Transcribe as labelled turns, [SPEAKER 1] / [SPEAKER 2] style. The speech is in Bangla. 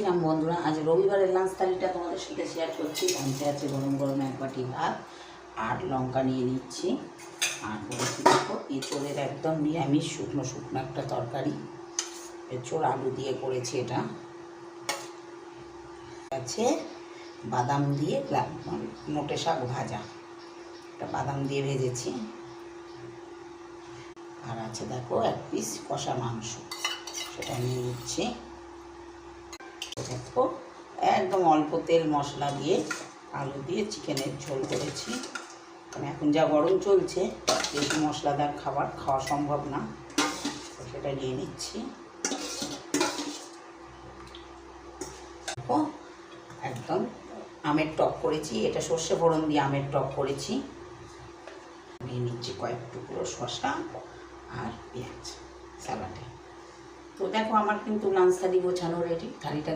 [SPEAKER 1] বলেছিলাম বন্ধুরা, আজ রবিবারের লাঞ্চ থালিটা তোমাদের সাথে শেয়ার করছি। লাঞ্চে আছে গরম গরম এক বাটি ভাত আর লঙ্কা নিয়ে নিচ্ছি। আর বলেছি দেখো এঁচোড়ের একদম নিরামিষ শুকনো শুকনো একটা তরকারি, এঁচোড় আলু দিয়ে করেছি। এটা আছে বাদাম দিয়ে নোটে শাক ভাজা, এটা বাদাম দিয়ে ভেজেছি। আর আছে দেখো এক পিস কষা মাংস, সেটা নিয়ে নিচ্ছি। দেখো একদম অল্প তেল মশলা দিয়ে আলু দিয়ে চিকেনের ঝোল করেছি। কারণ এখন যা গরম চলছে বেশি মশলাদার খাবার খাওয়া সম্ভব না, সেটা নিয়ে নিচ্ছি। দেখো একদম আমের টক করেছি, এটা সর্ষে ফোড়ন দিয়ে আমের টক করেছি। নিয়ে নিচ্ছি কয়েক টুকরো শসা আর পেঁয়াজ স্যালাডে। তো দেখো আমার কিন্তু লাঞ্চ থালি গোছানো রেডি। থালিটা